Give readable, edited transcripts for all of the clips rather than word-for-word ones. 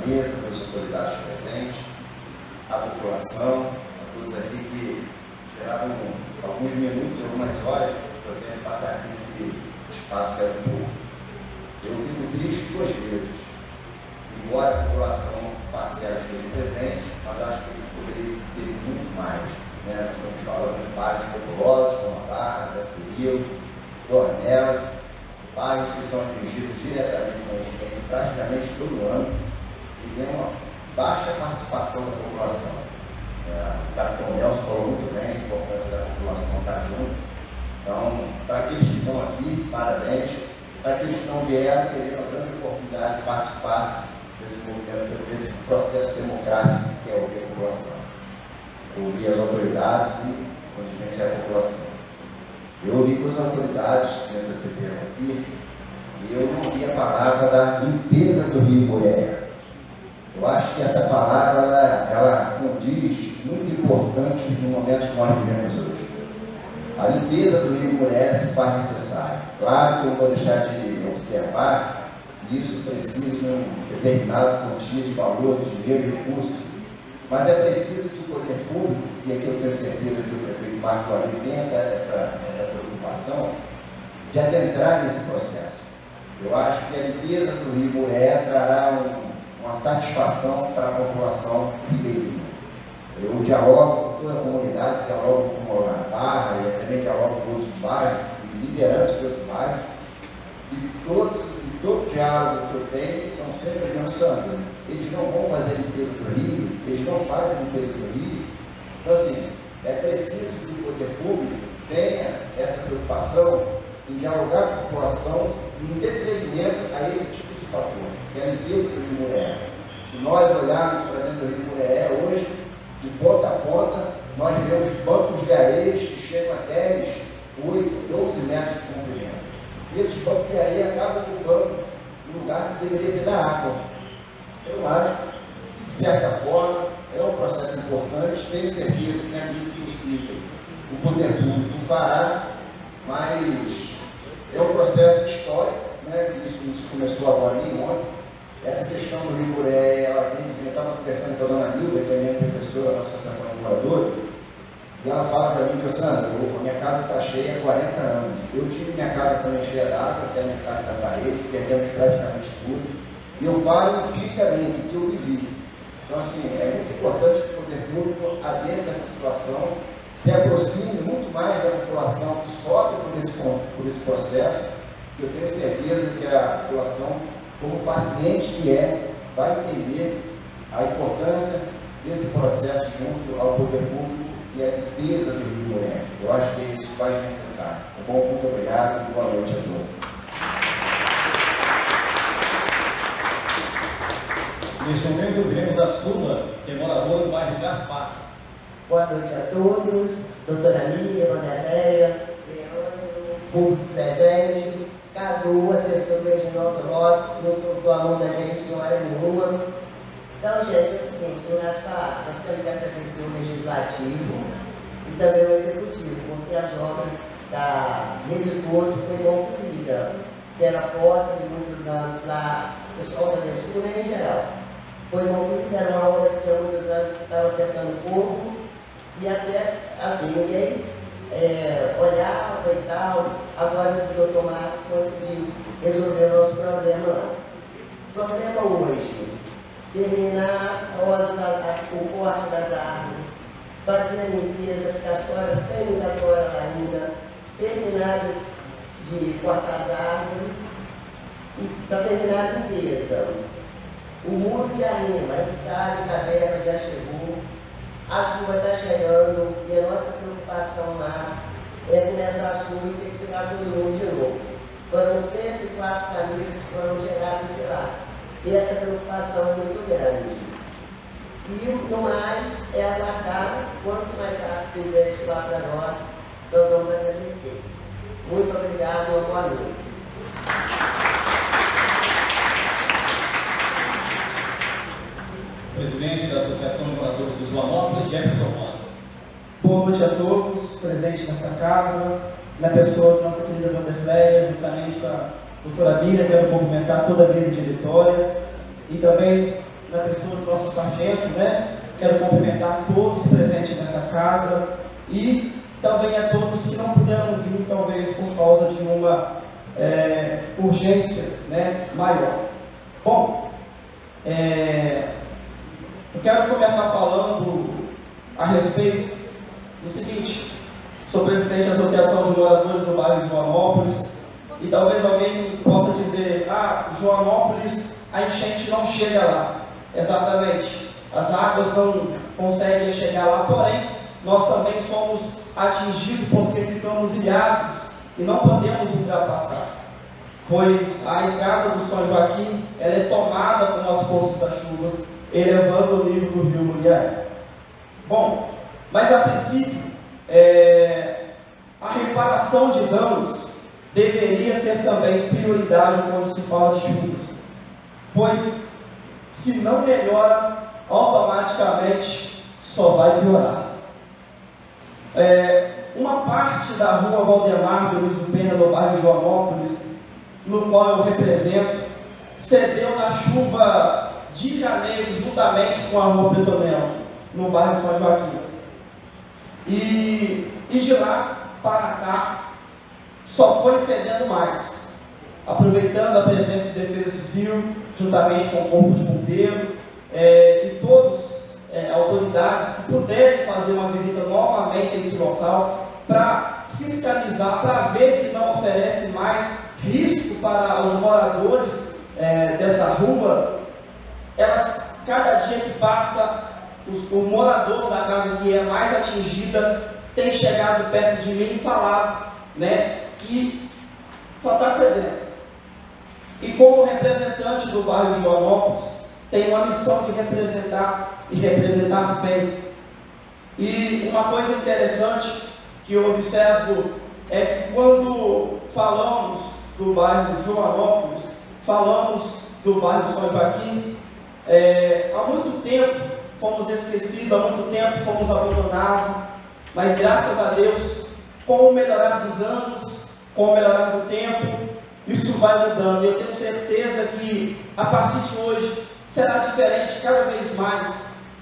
mesa, pelas autoridades presentes, à população, a todos aqui que esperavam alguns minutos, algumas horas, para poder estar aqui nesse espaço que é do povo. Eu fico triste duas vezes. Embora a população parcial esteja presente, mas acho que poderia ter muito mais. Né? Nós estamos falando de bairros populosos, como a Barra, Caceril, Dornelas, bairros que são atingidos diretamente com o enchente praticamente todo ano e tem uma baixa participação da população. O capitão Nelson falou muito bem a importância da população estar junto. Então, para aqueles que estão aqui, parabéns. Para aqueles que não vieram, terem uma grande oportunidade de participar desse movimento, desse processo democrático que é ouvir a população. Ouvir as autoridades e, consequentemente, a população. Eu ouvi com as autoridades dentro desse termo aqui e eu não vi a palavra da limpeza do Rio Mureia. Eu acho que essa palavra ela condiz muito importante no momento que nós vivemos hoje. A limpeza do Rio Mureia se faz necessária. Claro que eu não vou deixar de observar que isso precisa de um determinado quantia de valor, de dinheiro e recursos, mas é preciso que o poder público, e aqui eu tenho certeza que o prefeito Marco Aurélio tenha essa preocupação, de adentrar nesse processo. Eu acho que a limpeza do Rio Mureia trará uma satisfação para a população ribeirinha. Eu dialogo com toda a comunidade, dialogo com a Barra e também dialogo com outros bairros, e lideranças de outros bairros, e todo diálogo que eu tenho são sempre pensando, eles não vão fazer a limpeza do Rio, eles não fazem a limpeza do Rio. Então, assim, é preciso que o poder público tenha essa preocupação em dialogar com a população em detrimento a esse tipo de fator, que é a limpeza do Rio Mureia. Se nós olharmos para dentro do Rio Mureia hoje, de ponta a ponta, nós vemos bancos de areias que chegam a 10, 8, 12 metros de comprimento. E esses bancos de areia acabam ocupando o lugar que deveria ser da água. Eu acho que, de certa forma, é um processo importante, tenho certeza que na medida do possível o poder público fará, mas é um processo histórico, né? Isso começou agora em ontem. Essa questão do Rio Mureia, eu estava conversando com a dona Nilda, que é minha antecessora da Associação de Moradores, e ela fala para mim que, Sandra, minha casa está cheia há 40 anos. Eu tive minha casa também cheia d'água, até a metade da parede, perdemos praticamente tudo. E eu falo empiricamente o que eu vivi. Então, assim, é muito importante que o poder público adentre essa situação, se aproxime muito mais da população que sofre por esse processo. Eu tenho certeza que a população, como paciente que vai entender a importância desse processo junto ao poder público e a limpeza do Rio Mureia. Eu acho que isso faz necessário. Tá bom? Muito obrigado e boa noite a todos. Neste momento, ouvimos a Sula, que é moradora do bairro Gaspar. Boa noite a todos, doutora Lília, Vanderleia, Leandro, público presente, Cadu, assessor do Reginaldo Lopes, que não soltou a mão da gente em hora nenhuma. Então, gente, é o seguinte, no Gaspar, nós temos que agradecer o Legislativo e também o Executivo, porque as obras da rede de esgoto foi concluída. Pela força de muitos anos lá, o pessoal da Nestura em geral. Foi concluída, era uma obra que tinha muitos anos que estava afetando o povo, e até assim, ninguém olhava e tal. Agora o doutor Marcos conseguiu resolver o nosso problema lá. O problema hoje, terminar o corte das árvores, fazer a limpeza, porque as floras têm muita flora lá ainda, terminar de cortar as árvores, e para terminar a limpeza. O muro de arrima, a estrada de caverna já chegou, a chuva está chegando e a nossa preocupação lá é começar a chuva e ter que ficar todo mundo de novo. Foram 104 famílias que foram geradas de lá. E essa preocupação é muito grande. E o mais é aguardar, quanto mais rápido fizer isso lá para nós vamos agradecer. Muito obrigado, uma boa noite. Presidente da Associação de Moradores de Joanópolis, Jefferson Rosa. Boa noite a todos presentes nesta casa, na pessoa da nossa querida Vanderleia, juntamente com a doutora Miriam, quero cumprimentar toda a mesa diretória, e também na pessoa do nosso sargento, né? Quero cumprimentar todos presentes nesta casa e também a todos que não puderam vir, talvez por causa de uma urgência, né, maior. Bom, eu quero começar falando a respeito do seguinte: sou presidente da Associação de Moradores do bairro de Joanópolis, e talvez alguém possa dizer: Joanópolis, a enchente não chega lá. Exatamente, as águas não conseguem chegar lá, porém, nós também somos atingidos porque ficamos ilhados e não podemos ultrapassar, pois a entrada do São Joaquim ela é tomada com as forças das chuvas, elevando o nível do rio Muriaé. Bom, mas a princípio, a reparação de danos deveria ser também prioridade quando se fala de chuvas, pois se não melhora, automaticamente só vai piorar. Uma parte da rua Valdemar de Luiz Pena, no bairro de Joanópolis, no qual eu represento, cedeu na chuva de janeiro, juntamente com a rua Petonel, no bairro de São Joaquim. E de lá para cá, só foi cedendo mais, aproveitando a presença de Defesa Civil, juntamente com o Corpo de Bombeiro, e todas autoridades que puderem fazer uma visita novamente a esse local, para fiscalizar, para ver se não oferece mais risco para os moradores dessa rua. Cada dia que passa, o morador da casa que é mais atingida tem chegado perto de mim e falado, né, que só está cedendo. E como representante do bairro de Joanópolis, tem uma missão de representar e representar bem. E uma coisa interessante que eu observo é que quando falamos do bairro de Joanópolis, falamos do bairro de São Joaquim, há muito tempo fomos esquecidos, há muito tempo fomos abandonados, mas graças a Deus, com o melhorar dos anos, com o melhorar do tempo, isso vai mudando. E eu tenho certeza que a partir de hoje será diferente cada vez mais,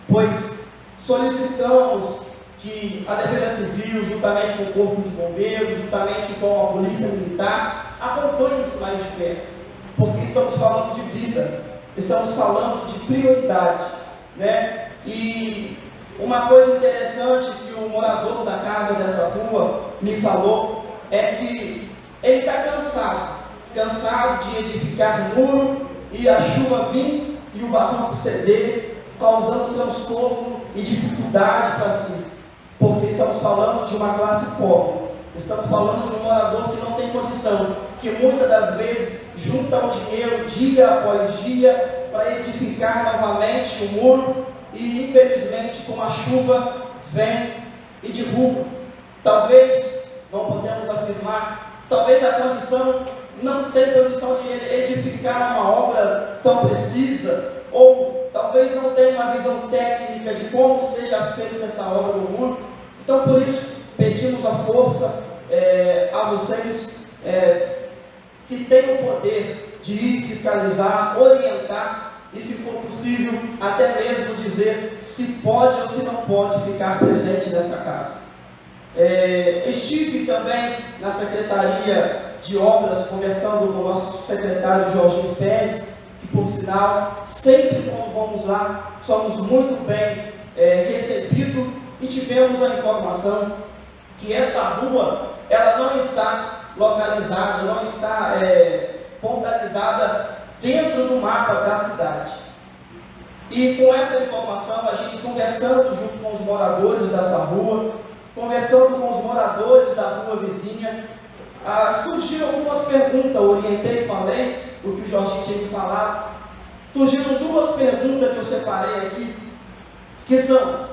pois solicitamos que a Defesa Civil, juntamente com o Corpo de Bombeiros, juntamente com a Polícia Militar, acompanhe isso mais de perto, porque estamos falando de vida, estamos falando de prioridade, né? E uma coisa interessante que o morador da casa dessa rua me falou é que ele está cansado de edificar muro e a chuva vir e o barranco ceder, causando transtorno e dificuldade para si, porque estamos falando de uma classe pobre, estamos falando de um morador que não tem condição, que muitas das vezes junta o dinheiro dia após dia para edificar novamente o muro e infelizmente com a chuva vem e derruba. Talvez, não podemos afirmar, talvez a condição não tenha condição de edificar uma obra tão precisa, ou talvez não tenha uma visão técnica de como seja feita essa obra no muro. Então, por isso, pedimos a força a vocês que têm o poder de ir fiscalizar, orientar e, se for possível, até mesmo dizer se pode ou se não pode ficar presente nesta casa. Estive também na Secretaria de Obras conversando com o nosso secretário Jorginho Félix, que, por sinal, sempre quando vamos lá, somos muito bem recebidos, e tivemos a informação que esta rua ela não está localizada, não está pontualizada dentro do mapa da cidade. E com essa informação, a gente conversando junto com os moradores dessa rua, conversando com os moradores da rua vizinha, surgiram algumas perguntas. Eu orientei, falei o que o Jorginho tinha que falar. Surgiram duas perguntas que eu separei aqui, que são: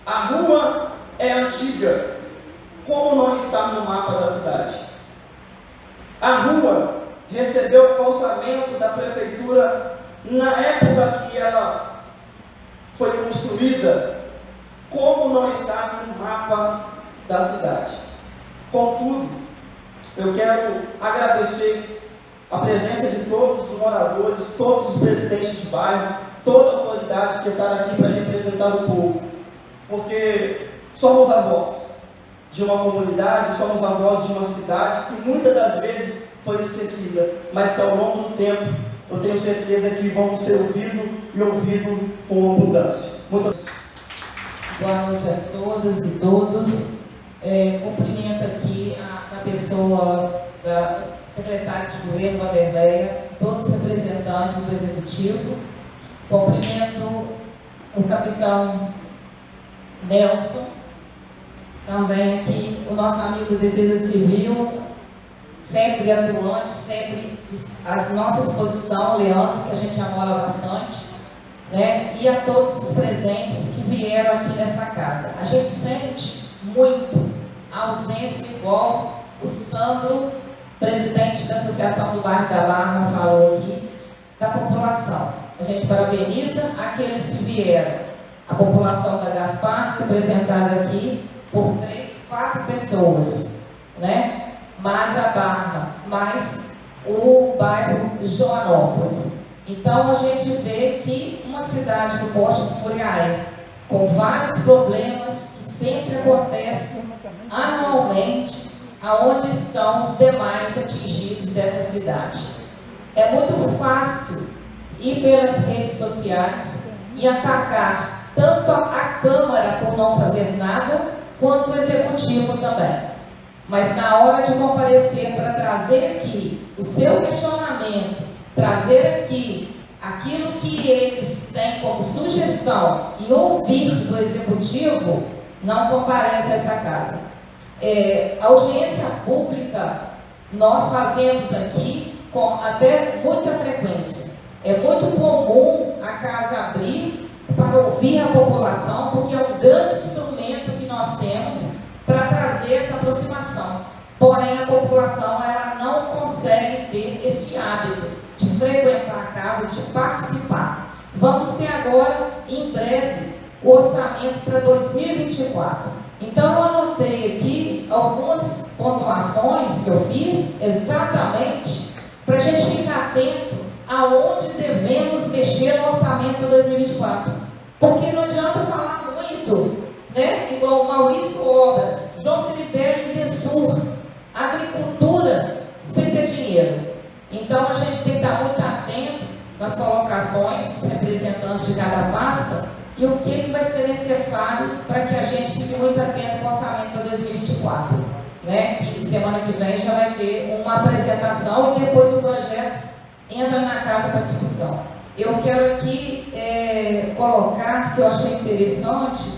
a rua é antiga, como não está no mapa da cidade? A rua recebeu o calçamento da prefeitura na época que ela foi construída, como não está no mapa da cidade? Contudo, eu quero agradecer a presença de todos os moradores, todos os presidentes de bairro, toda a autoridade que está aqui para representar o povo, porque somos a voz de uma comunidade, somos a voz de uma cidade que muitas das vezes foi esquecida, mas que ao longo do tempo eu tenho certeza que vamos ser ouvidos e ouvidos com abundância. Muito boa noite a todas e todos. Cumprimento aqui a pessoa da secretária de governo, Vanderleia, todos os representantes do Executivo. Cumprimento o capitão Nelson, também aqui o nosso amigo da Defesa Civil, sempre atuante, sempre à nossa disposição, Leandro, que a gente amola bastante, né? E a todos os presentes que vieram aqui nessa casa. A gente sente muito a ausência, igual o Sandro, presidente da Associação do Bairro da Barra, falou aqui, da população. A gente parabeniza aqueles que vieram. A população da Gaspar, representada aqui por 4 pessoas, né? Mais a Barra, mais o bairro Joanópolis. Então a gente vê que uma cidade do porte de Muriaé, com vários problemas que sempre acontecem anualmente, aonde estão os demais atingidos dessa cidade. É muito fácil ir pelas redes sociais e atacar tanto a Câmara por não fazer nada, quanto o Executivo também. Mas na hora de comparecer para trazer aqui o seu questionamento, trazer aqui aquilo que eles têm como sugestão e ouvir do Executivo, não comparece a essa casa. A audiência pública nós fazemos aqui com até muita frequência. É muito comum a casa abrir para ouvir a população, porque é um grande instrumento que nós temos para trazer essa aproximação. Porém, a população ela não consegue ter este hábito de frequentar a casa, de participar. Vamos ter agora, em breve, o orçamento para 2024. Então, eu anotei aqui algumas pontuações que eu fiz, exatamente para a gente ficar atento aonde devemos mexer no orçamento para 2024. Porque não adianta falar muito, né? Igual o Maurício Obras, João Ciribelli e Dessur, agricultura sem ter dinheiro. Então a gente tem que estar muito atento nas colocações dos representantes de cada pasta e o que vai ser necessário para que a gente fique muito atento com o orçamento para 2024. Né? Que semana que vem já vai ter uma apresentação e depois o projeto entra na casa para discussão. Eu quero aqui colocar, que eu achei interessante,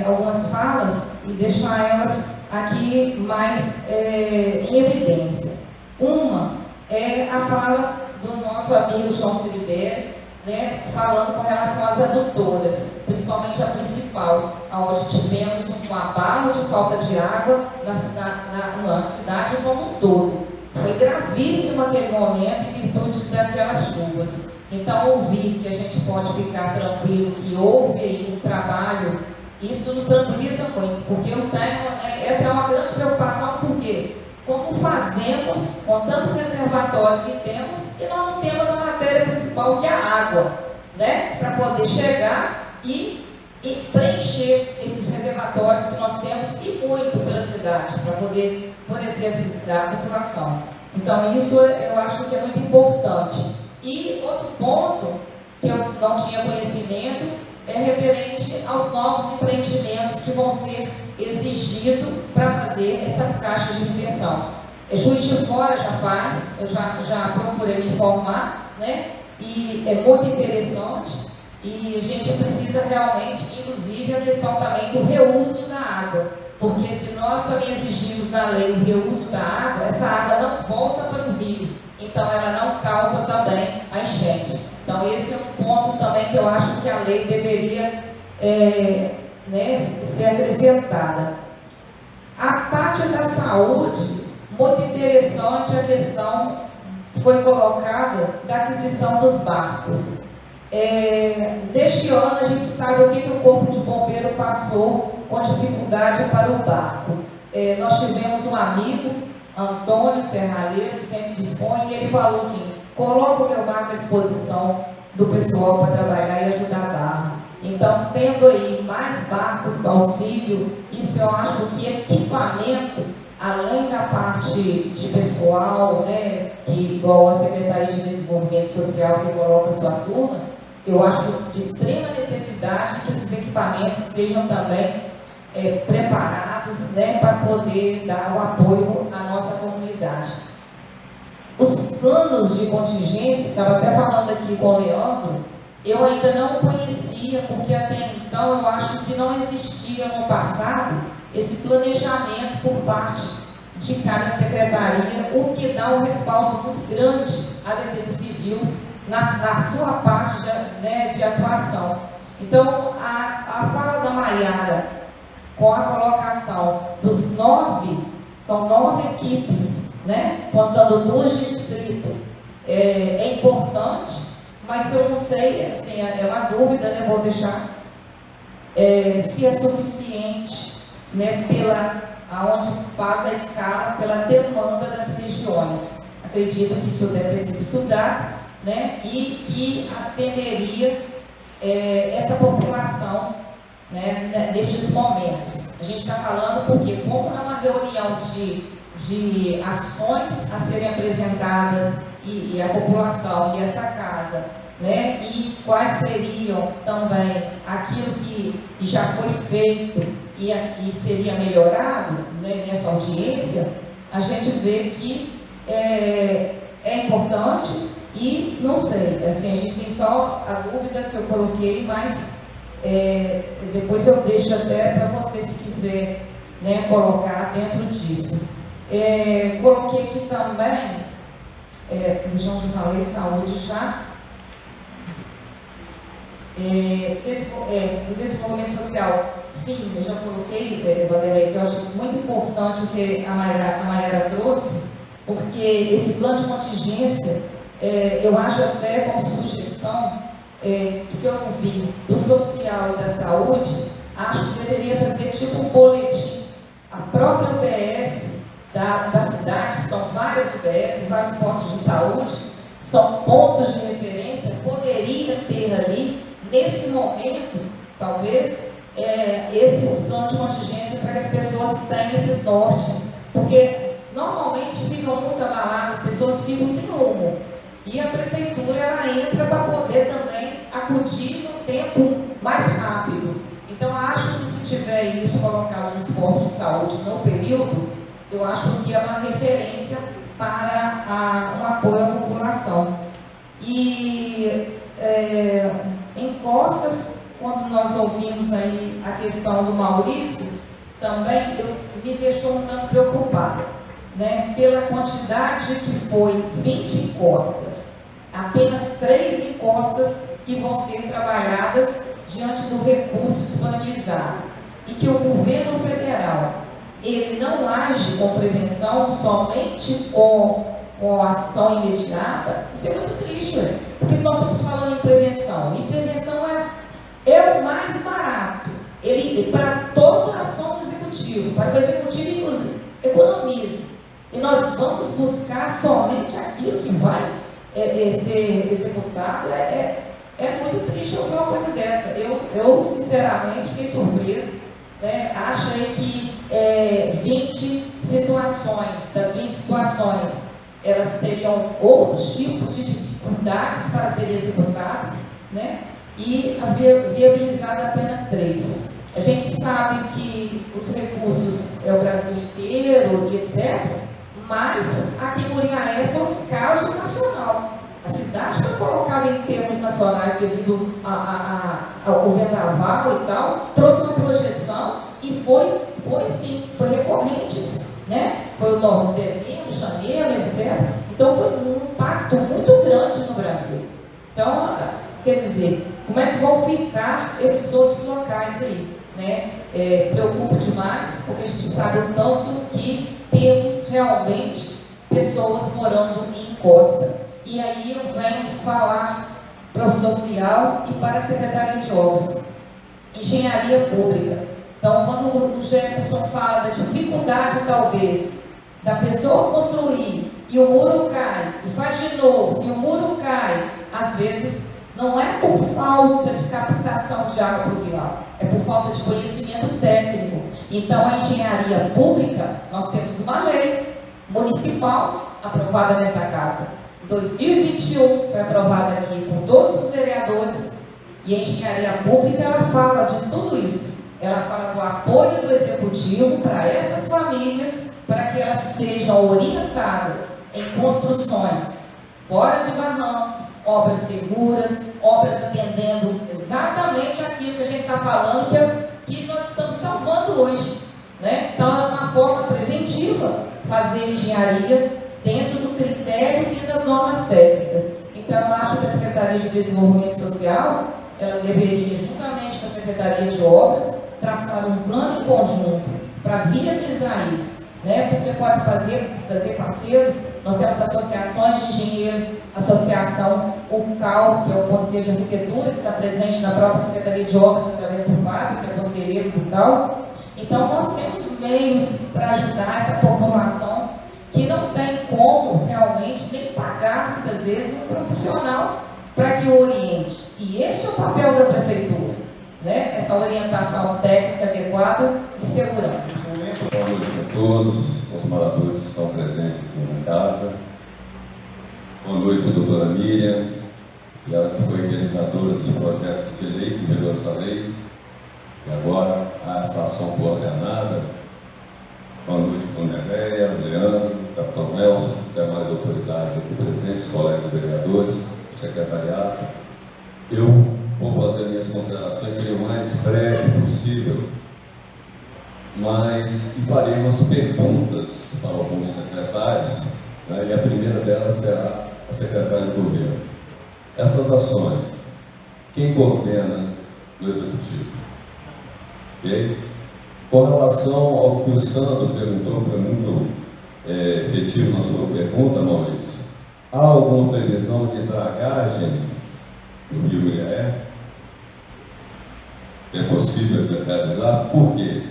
algumas falas e deixar elas aqui mais em evidência. Uma é a fala do nosso amigo João Ciribelli, né, falando com relação às adutoras, principalmente a principal, onde tivemos um abalo de falta de água na cidade como um todo. Foi gravíssimo aquele momento em virtude daquelas chuvas. Então, ouvir que a gente pode ficar tranquilo, que houve aí um trabalho, isso nos tranquiliza muito, porque eu tenho, essa é uma grande preocupação, porque como fazemos com tanto reservatório que temos e nós não temos a matéria principal, que é a água, né? Para poder chegar e preencher esses reservatórios que nós temos e muito pela cidade, para poder fornecer a população. Então isso eu acho que é muito importante. E outro ponto que eu não tinha conhecimento é referente aos novos empreendimentos que vão ser exigidos para fazer essas caixas de retenção. Juiz de Fora já faz, eu já procurei me informar, né? E é muito interessante. E a gente precisa realmente, inclusive, a questão também do reuso da água. Porque se nós também exigimos na lei o reuso da água, essa água não volta para o rio. Então, ela não causa também a enchente. Então, esse é um ponto também que eu acho que a lei deveria ser acrescentada. A parte da saúde, muito interessante a questão que foi colocada da aquisição dos barcos. Deste ano, a gente sabe o que o Corpo de Bombeiro passou com dificuldade para o barco. Nós tivemos um amigo, Antônio Serralheiro, que sempre dispõe, e ele falou assim: coloca o meu barco à disposição, do pessoal para trabalhar e ajudar a Barra. Então, tendo aí mais barcos para auxílio, isso eu acho que equipamento, além da parte de pessoal, né, que igual a Secretaria de Desenvolvimento Social que coloca a sua turma, eu acho de extrema necessidade que esses equipamentos sejam também preparados, né, para poder dar o apoio à nossa comunidade. Os planos de contingência, estava até falando aqui com o Leandro, eu ainda não conhecia, porque até então eu acho que não existia no passado esse planejamento por parte de cada secretaria, o que dá um respaldo muito grande à Defesa Civil na sua parte de atuação. Então, a fala da Maiara, com a colocação dos 9, são 9 equipes, né, contando 2 de distrito, é importante, mas eu não sei, assim, é uma dúvida, né, vou deixar, se é suficiente, né, aonde passa a escala, pela demanda das regiões. Acredito que isso deve ser estudado, né, e que atenderia essa população, né, nestes momentos. A gente está falando porque, como é uma reunião de ações a serem apresentadas e a população e essa casa, né, e quais seriam também aquilo que já foi feito e seria melhorado, né, nessa audiência, a gente vê que é importante e não sei, assim, a gente tem só a dúvida que eu coloquei, mas depois eu deixo até para você, se quiser, né, colocar dentro disso. Coloquei aqui também, já falei, saúde já, o desenvolvimento social, sim, eu já coloquei, Vanderlei, que eu acho muito importante o que a Maiara trouxe, porque esse plano de contingência, eu acho até como sugestão, que eu não vi, do social e da saúde, acho que deveria fazer tipo um boletim. A própria UBS da cidade, são várias UBS, vários postos de saúde, são pontos de referência, poderia ter ali, nesse momento, talvez, esses planos de contingência para que as pessoas tenham esses nortes, porque normalmente ficam muito abaladas, as pessoas ficam sem rumo, e a prefeitura ela entra para poder também acudir no tempo mais rápido. Então, acho que se tiver isso colocado nos postos de saúde no período, eu acho que é uma referência para um apoio à população. E em Costas, quando nós ouvimos aí a questão do Maurício, também me deixou um tanto preocupada, né, pela quantidade que foi 20 encostas, apenas 3 encostas que vão ser trabalhadas diante do recurso disponibilizado, e que o governo federal ele não age com prevenção, somente com ação imediata. Isso é muito triste, porque nós estamos falando em prevenção, e prevenção é o mais barato, para toda a ação do executivo, para que o executivo, inclusive, economize. E nós vamos buscar somente aquilo que vai ser executado. É muito triste ouvir uma coisa dessa. Eu sinceramente, fiquei surpresa. Né? Achei que 20 situações, das 20 situações, elas teriam outros tipos de dificuldades para serem executadas, né? E viabilizado apenas 3. A gente sabe que os recursos é o Brasil inteiro e etc., mas aqui em Muriaé foi um caso nacional. A cidade foi colocada em termos nacionais devido ao vendaval e tal, trouxe uma projeção e foi recorrente, né? Foi o novembro, dezembro, janeiro, etc. Então foi um impacto muito grande no Brasil. Então, quer dizer, como é que vão ficar esses outros locais aí? Né? Preocupa demais, porque a gente sabe o tanto que temos realmente pessoas morando em encosta. E aí eu venho falar para o social e para a Secretaria de Obras. Engenharia Pública. Então, quando o Jefferson fala da dificuldade, talvez, da pessoa construir e o muro cai, e faz de novo, e o muro cai, às vezes Não é por falta de captação de água pluvial, é por falta de conhecimento técnico. Então, a engenharia pública, nós temos uma lei municipal aprovada nessa casa. Em 2021, foi aprovada aqui por todos os vereadores, e a engenharia pública, ela fala de tudo isso. Ela fala do apoio do executivo para essas famílias, para que elas sejam orientadas em construções fora de barranco, obras seguras, obras atendendo exatamente aquilo que a gente está falando, que nós estamos salvando hoje, né? Então, é uma forma preventiva fazer engenharia dentro do critério e das normas técnicas. Então, eu acho que a Secretaria de Desenvolvimento Social, ela deveria, juntamente com a Secretaria de Obras, traçar um plano em conjunto para viabilizar isso, né? Porque pode trazer parceiros. Nós temos associações de engenheiro, associação UCAL, que é o Conselho de Arquitetura, que está presente na própria Secretaria de Obras, através do Fábio, que é conselheiro do UCAL. Então, nós temos meios para ajudar essa população que não tem como realmente nem pagar, muitas vezes, um profissional para que o oriente. E este é o papel da Prefeitura, né? Essa orientação técnica adequada de segurança. Boa noite a todos, os moradores que estão presentes aqui na casa. Boa noite, doutora Miriam, e ela que foi idealizadora desse projeto de lei, que virou essa lei, e agora a ação coordenada. Boa noite, Vanderleia, Leandro, Capitão Nelson, demais autoridades aqui presentes, colegas vereadores, secretariado. Eu vou fazer minhas considerações, seria o mais breve possível, mas farei umas perguntas para alguns secretários, né, e a primeira delas será a secretária do governo. Essas ações, quem coordena no executivo? Okay? Com relação ao que o Sandro perguntou, foi muito efetivo na sua pergunta, Maurício. Há alguma previsão de dragagem do Rio Muriaé? É possível se realizar? Por quê?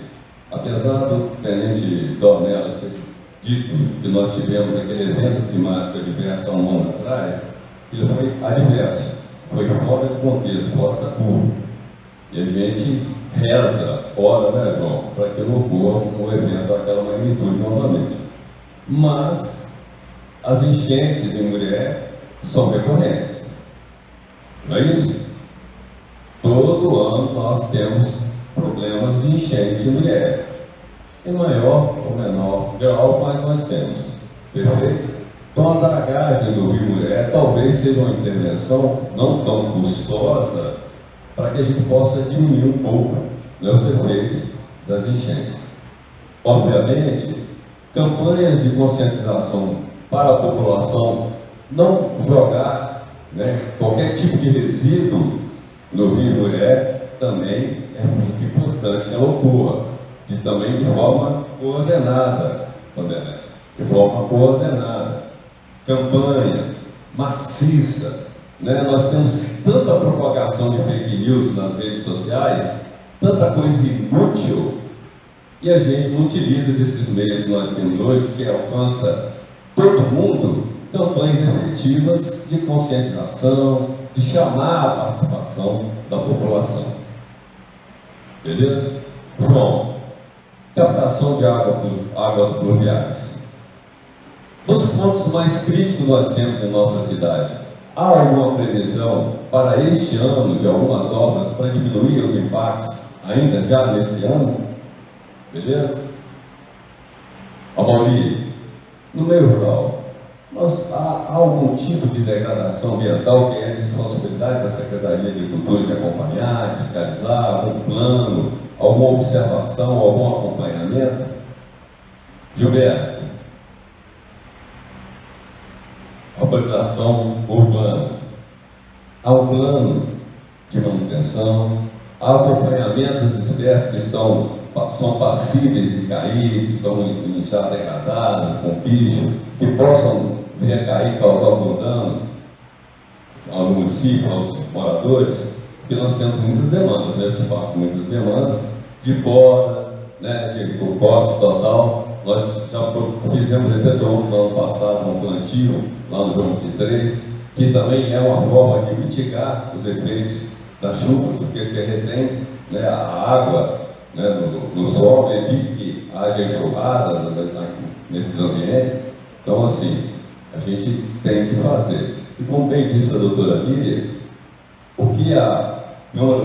Apesar do tenente Dornelas ter dito que nós tivemos aquele evento climático adverso há um ano atrás, ele foi adverso, foi fora de contexto, fora da curva. E a gente reza, ora, né, João, para que não ocorra um evento daquela magnitude novamente. Mas as enchentes em Muriaé são recorrentes. Não é isso? Todo ano nós temos problemas de enchente em Muriaé. Em maior ou menor grau, mas nós temos. Perfeito? Então a dragagem do Rio Muriaé talvez seja uma intervenção não tão custosa para que a gente possa diminuir um pouco, né, os efeitos das enchentes. Obviamente, campanhas de conscientização para a população não jogar, né, qualquer tipo de resíduo no Rio Muriaé também é muito importante que ela ocorra, também de forma coordenada, de forma coordenada, campanha maciça, né? Nós temos tanta propagação de fake news nas redes sociais, tanta coisa inútil, e a gente não utiliza desses meios que nós temos hoje, que alcança todo mundo, campanhas efetivas de conscientização, de chamar a participação da população. Beleza? João, captação de águas pluviais. Dos pontos mais críticos que nós temos em nossa cidade, há alguma previsão para este ano de algumas obras para diminuir os impactos ainda já nesse ano? Beleza? Amauri, no meio rural, há algum tipo de degradação ambiental que é de responsabilidade da Secretaria de Agricultura de acompanhar, de fiscalizar, algum plano, alguma observação, algum acompanhamento? Gilberto, urbanização urbana. Há um plano de manutenção, há acompanhamento das espécies que são passíveis de cair, que estão já degradadas, com bicho, que possam vir a cair e causar algum dano ao município, aos moradores, porque nós temos muitas demandas, né? Eu te faço muitas demandas de poda, né? De corte total. Nós já fizemos, efetuamos ano passado um plantio lá no João 23, que também é uma forma de mitigar os efeitos das chuvas, porque você retém, né, a água, né, no solo, evita que haja enxurrada nesses ambientes. Então, assim, a gente tem que fazer. E como bem disse a doutora Miriam, o que a Câmara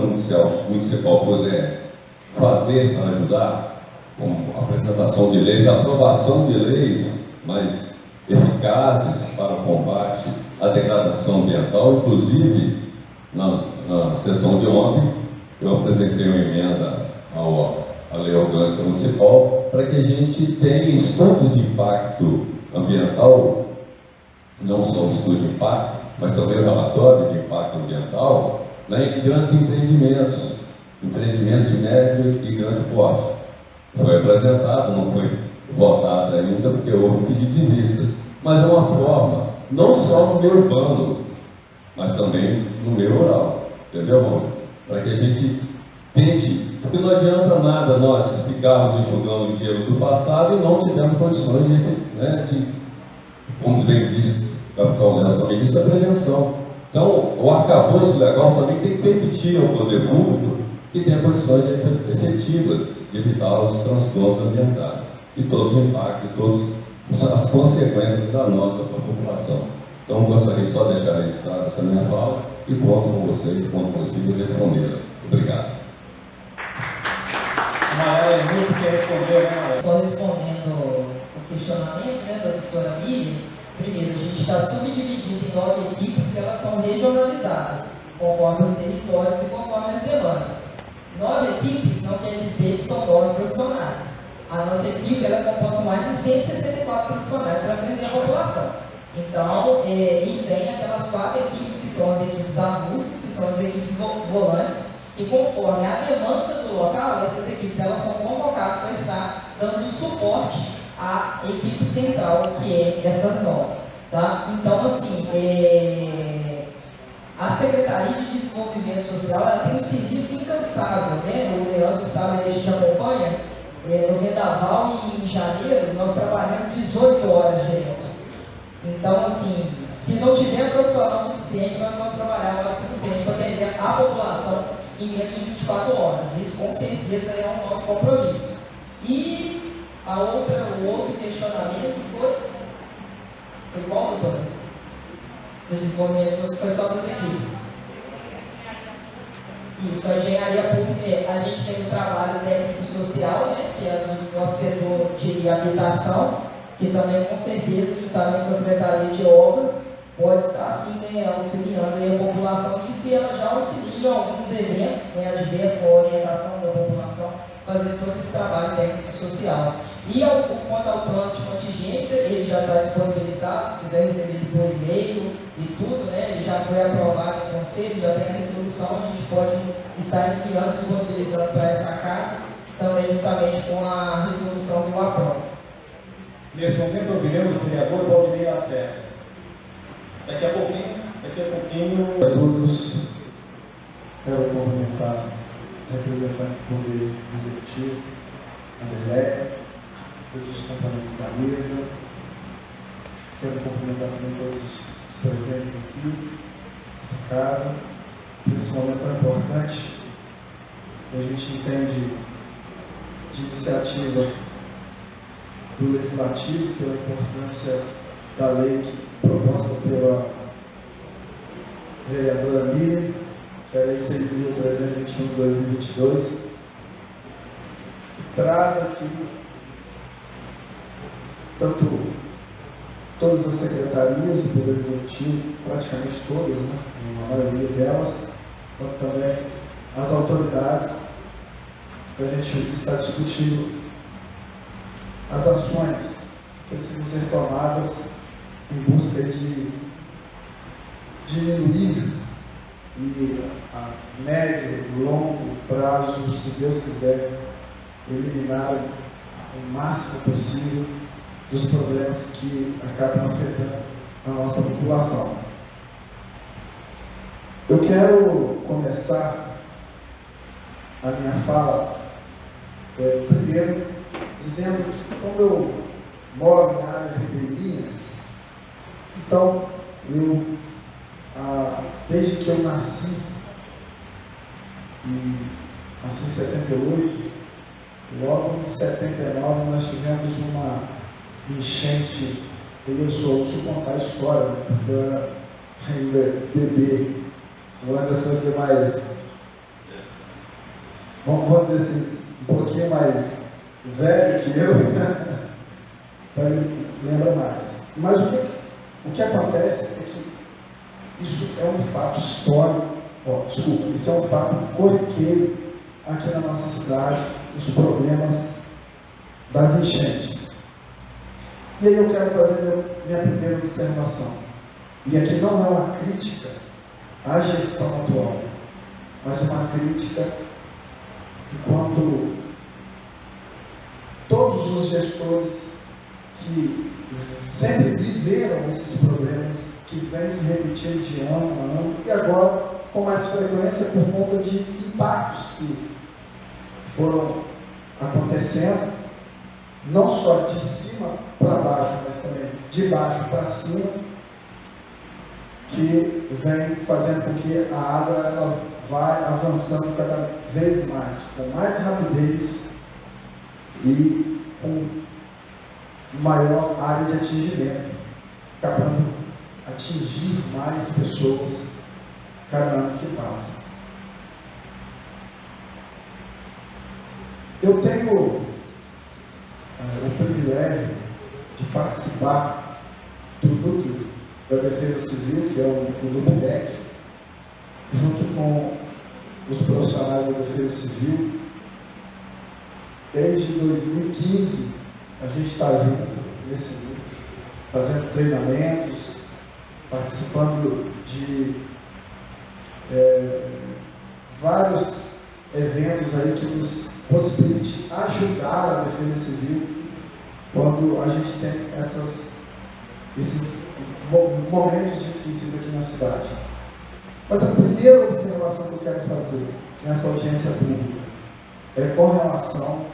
Municipal puder fazer para ajudar, como apresentação de leis, aprovação de leis mais eficazes para o combate à degradação ambiental. Inclusive, na sessão de ontem, eu apresentei uma emenda à Lei Orgânica Municipal para que a gente tenha estudos de impacto ambiental, não só o estudo de impacto, mas também o relatório de impacto ambiental, né, em grandes empreendimentos de médio e grande porte. Foi apresentado, não foi votado ainda, porque houve um pedido de vistas, mas é uma forma, não só no meio urbano, mas também no meio rural, entendeu, amor? Para que a gente tente, porque não adianta nada nós ficarmos enxugando o dinheiro do passado e não tivermos condições de como bem disse o capitão Nelson, também disse a prevenção. Então, o arcabouço legal também tem que permitir ao poder público que tenha condições efetivas de evitar os transtornos ambientais e todos os impactos, todas as consequências danosa para a população. Então, gostaria só de deixar registrada essa minha fala e conto com vocês, quando possível, respondê-las. Obrigado. Maria Lúcia quer responder, né, Maria? Só respondendo o questionamento, né, da doutora Miriam. Primeiro, a gente está subdividido em 9 equipes que elas são regionalizadas, conforme os territórios e conforme as demandas. 9 equipes não quer dizer que são 9 profissionais. A nossa equipe ela é composta por mais de 164 profissionais para atender a população. Então, e tem aquelas 4 equipes que são as equipes avulsas, que são as equipes volantes, e conforme a demanda do local, essas equipes elas são convocadas para estar dando suporte à equipe central, que é essas 9. Tá? Então, assim, a Secretaria de Desenvolvimento Social ela tem um serviço incansável, né? O Leandro sabe, a gente acompanha, no Vendaval e em janeiro, nós trabalhamos 18 horas direto. Então, assim, se não tiver profissional suficiente, nós vamos trabalhar o suficiente para atender a população em menos de 24 horas. Isso, com certeza, é o nosso compromisso. E o outro questionamento foi qual, doutora? Desenvolvimento social foi só das equipes. Isso, a engenharia pública, a gente tem um trabalho técnico-social, né, que é do nosso setor de habitação, que também, com certeza, juntamente com a Secretaria de Obras, pode estar, assim, né, auxiliando aí a população nisso, e ela já auxilia em alguns eventos, né, adversos, com a orientação da população, fazer todo esse trabalho técnico-social. E quanto ao plano de contingência, ele já está disponibilizado, se quiser receber por e-mail e tudo, né? Ele já foi aprovado no Conselho, já tem a resolução, a gente pode estar enviando, disponibilizando para essa casa, também juntamente com a resolução do aprova. Nesse momento, ouviremos o vereador Valdir Lacerda. Daqui a pouquinho. A todos, quero cumprimentar o representante do Poder Executivo, Anderleia, todos os componentes da mesa. Quero cumprimentar também todos os presentes aqui, nessa casa, nesse momento tão importante. A gente entende de iniciativa do Legislativo, pela importância da lei proposta pela vereadora Miriam, que é a Lei 6.321 de 2022, traz aqui tanto todas as secretarias do Poder Executivo, praticamente todas, né, a maioria delas, quanto também as autoridades, para a gente estar discutindo as ações que precisam ser tomadas em busca de diminuir e a médio e longo prazo, se Deus quiser, eliminar o máximo possível dos problemas que acabam afetando a nossa população. Eu quero começar a minha fala, primeiro, dizendo que como eu moro na área de Ribeirinhas, então eu desde que eu nasci, e nasci em 78, logo em 79 nós tivemos uma enchente, e eu só ouço contar a história, né, porque eu era ainda bebê, o Anderson aqui mais, vamos dizer assim, um pouquinho mais velho que eu, então ele lembra mais. Mas o que acontece é que isso é um fato histórico, isso é um fato corriqueiro aqui na nossa cidade, os problemas das enchentes. E aí eu quero fazer minha primeira observação. E aqui não é uma crítica à gestão atual, mas uma crítica enquanto todos os gestores que sempre viveram esses problemas, que vêm se repetindo de ano a ano, e agora com mais frequência por conta de impactos que foram acontecendo, não só de cima para baixo, mas também de baixo para cima, que vem fazendo com que a água ela vai avançando cada vez mais, com mais rapidez e com maior área de atingimento, acabando atingir mais pessoas cada ano que passa. Eu tenho o privilégio de participar do núcleo da Defesa Civil, que é o núcleo DEC, junto com os profissionais da Defesa Civil. Desde 2015, a gente está junto nesse grupo, fazendo treinamentos, participando de vários eventos aí que nos possibilite ajudar a Defesa Civil quando a gente tem esses momentos difíceis aqui na cidade. Mas a primeira observação que eu quero fazer nessa audiência pública é com relação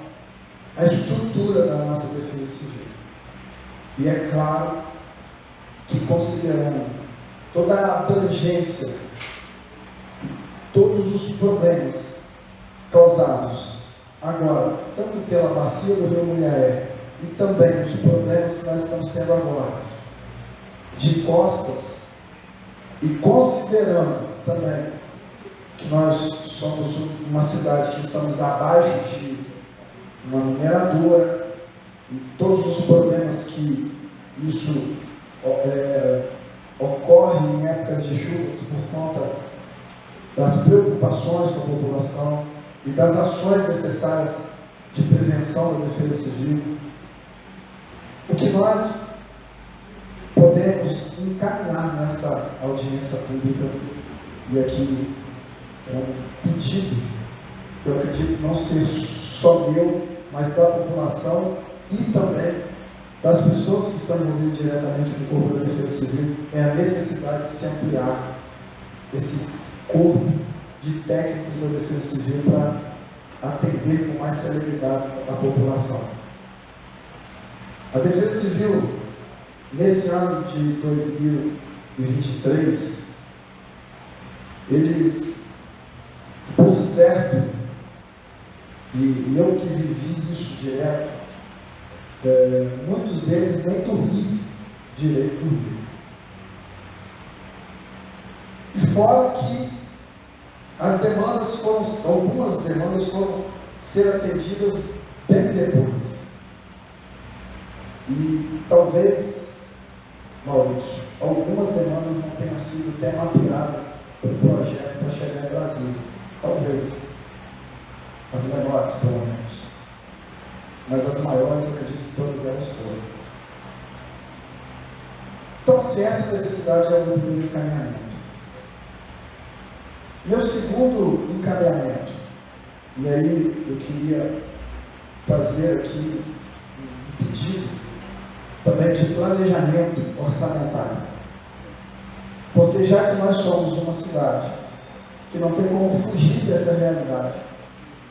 à estrutura da nossa Defesa Civil. E é claro que, considerando toda a abrangência, todos os problemas causados agora, tanto pela bacia do Rio Mulheré e também os problemas que nós estamos tendo agora de costas, e considerando também que nós somos uma cidade que estamos abaixo de uma mineradora e todos os problemas que isso ocorre em épocas de chuvas por conta das preocupações com a população e das ações necessárias de prevenção da Defesa Civil, o que nós podemos encaminhar nessa audiência pública, e aqui é um pedido, que eu acredito não ser só meu, mas da população e também das pessoas que estão envolvidas diretamente no Corpo da Defesa Civil, é a necessidade de se ampliar esse corpo de técnicos da Defesa Civil para atender com mais celeridade a população. A Defesa Civil, nesse ano de 2023, eles, por certo, e eu que vivi isso direto, muitos deles nem dormiam direito do dia. E fora que as demandas algumas demandas foram ser atendidas bem depois. E talvez, Maurício, algumas demandas não tenham sido até mapeadas para o projeto para chegar em Brasília. Talvez. As menores, pelo menos. Mas as maiores, eu acredito que todas elas foram. Então, se essa necessidade é o meu primeiro encaminhamento. Meu segundo encaminhamento, e aí eu queria fazer aqui um pedido também de planejamento orçamentário. Porque já que nós somos uma cidade que não tem como fugir dessa realidade,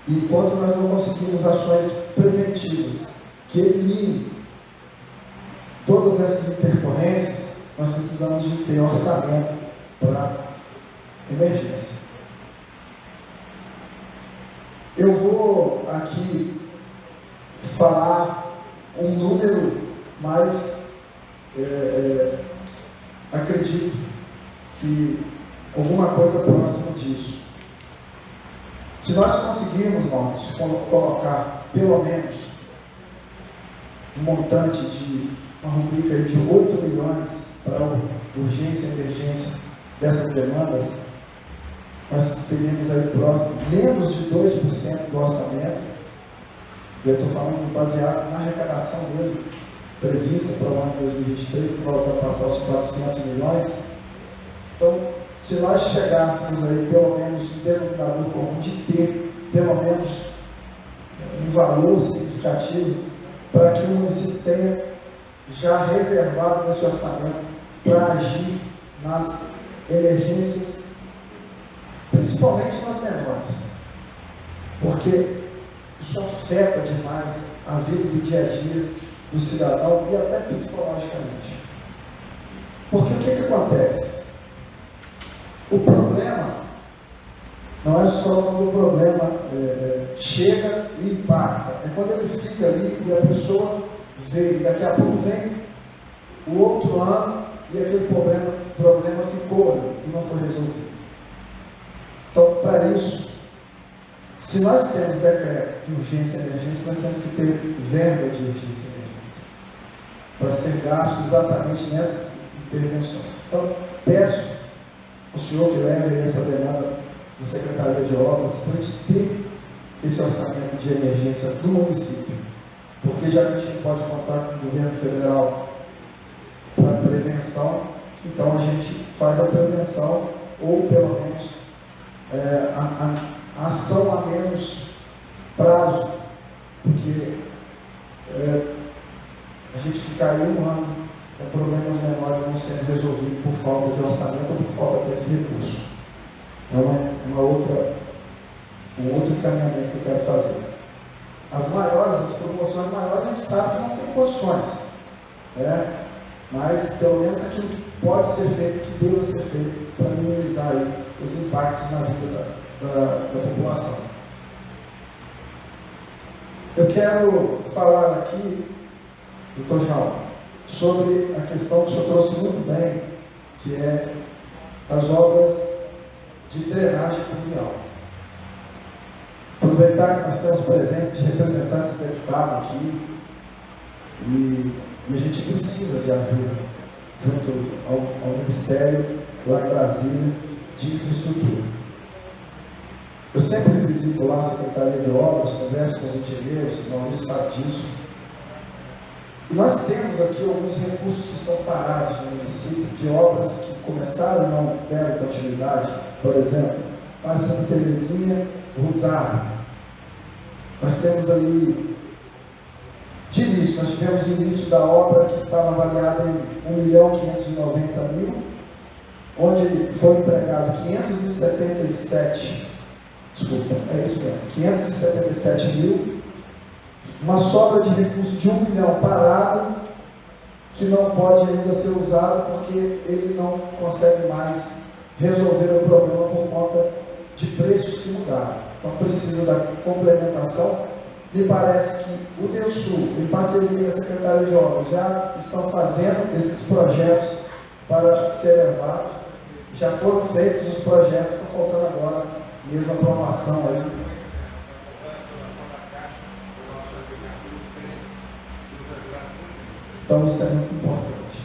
e enquanto nós não conseguimos ações preventivas que eliminem todas essas intercorrências, nós precisamos de ter orçamento para emergência. Eu vou aqui falar um número, mas acredito que alguma coisa próxima disso. Se nós conseguirmos, irmãos, colocar pelo menos um montante de uma rubrica de 8 milhões para urgência e emergência dessas demandas, nós teríamos aí próximo menos de 2% do orçamento. Eu estou falando baseado na arrecadação mesmo, prevista para o ano de 2023, que vai ultrapassar os 400 milhões. Então, se nós chegássemos aí pelo menos um denominador comum de ter pelo menos um valor significativo para que o município tenha já reservado nesse orçamento para agir nas emergências, principalmente nas menores, porque isso afeta demais a vida do dia a dia do cidadão e até psicologicamente. Porque o que acontece? O problema não é só quando o problema chega e impacta, é quando ele fica ali e a pessoa vê, e daqui a pouco vem o outro ano e aquele problema ficou ali e não foi resolvido. Então, para isso, se nós temos decreto de urgência e emergência, nós temos que ter verba de urgência e emergência para ser gasto exatamente nessas intervenções. Então, peço ao senhor que leve essa demanda na Secretaria de Obras para a gente ter esse orçamento de emergência do município, porque já que a gente pode contar com o governo federal para prevenção, então a gente faz a prevenção ou pelo menos a ação a menos prazo, porque a gente ficar aí um ano com problemas menores não sendo resolvidos por falta de orçamento ou por falta até de recursos. É um outro encaminhamento que eu quero fazer. As promoções maiores, a gente sabe que não tem condições, mas pelo menos aquilo que pode ser feito, que deva ser feito para minimizar aí os impactos na vida da população. Eu quero falar aqui, doutor João, sobre a questão que o senhor trouxe muito bem, que é as obras de drenagem pluvial. Aproveitar que nós temos presença de representantes do deputado aqui e a gente precisa de ajuda junto ao Ministério lá em Brasília de Infraestrutura. Eu sempre visito lá a Secretaria de Obras, converso com os engenheiros, o Maurício sabe disso. E nós temos aqui alguns recursos que estão parados no município, de obras que começaram e não deram continuidade. Por exemplo, a Santa Terezinha, Rosário. Nós temos ali, de início, nós tivemos o início da obra que estava avaliada em 1.590.000, onde foi empregado 577 mil, uma sobra de recursos de 1 milhão parado, que não pode ainda ser usado porque ele não consegue mais resolver o problema por conta de preços que mudaram. Então precisa da complementação. Me parece que o DESUL, em parceria com a Secretaria de Obras, já estão fazendo esses projetos para ser levado. Já foram feitos os projetos, estão faltando agora mesmo a aprovação aí. Então isso é muito importante.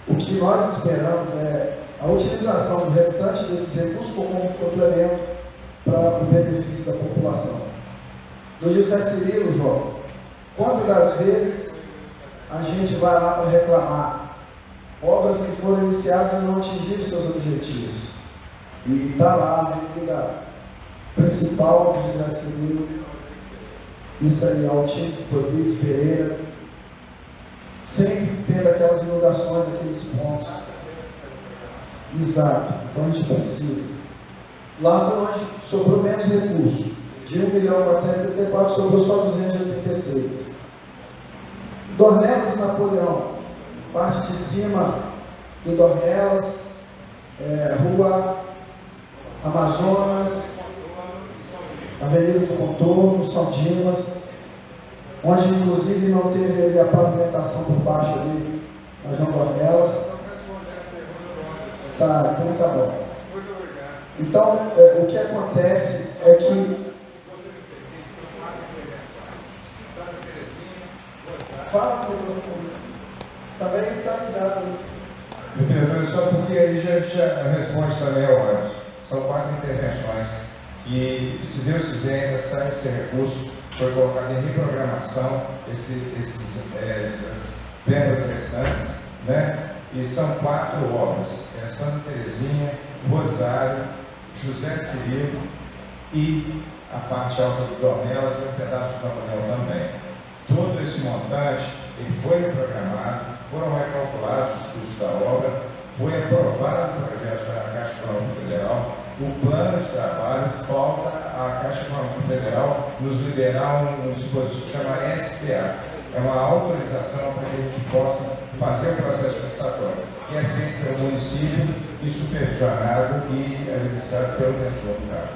O que nós esperamos é a utilização do restante desses recursos como um complemento para o benefício da população. Do José Cirilo, João, quantas das vezes a gente vai lá para reclamar obras que foram iniciadas e não atingiram seus objetivos? E está lá a avenida principal do José Cirilo, isso aí, Altinho, Rodrigues, Pereira, sempre tendo aquelas inundações, aqueles pontos. Exato, então a gente precisa. Lá foi onde sobrou menos recursos. De 1.434.000 sobrou só 286. Dornelas e Napoleão, parte de cima do Dornelas, Rua Amazonas, Avenida do Contorno, São Dimas, onde inclusive não teve ali a pavimentação por baixo ali, nas Dornelas. Tá, então tá bom. Então, o que acontece é que... Fala com o microfone. Também está ligado isso. Vereador, só porque aí já responde também ao antes. São 4 intervenções que, se Deus quiser, ainda sai esse recurso, foi colocado em reprogramação, essas verbas restantes, né? E são 4 obras, Santa Terezinha, Rosário, José Cirilo e a parte alta do Dornelas e um pedaço do Dornel também. Todo esse montante, ele foi reprogramado, foram recalculados os custos da obra, foi aprovado o projeto da Caixa Econômica Federal, o plano de trabalho, falta a Caixa Econômica Federal nos liberar um dispositivo que chama SPA. É uma autorização para que a gente possa fazer o processo licitatório, que é feito pelo município e supervisionado e administrado pelo gestor do caso.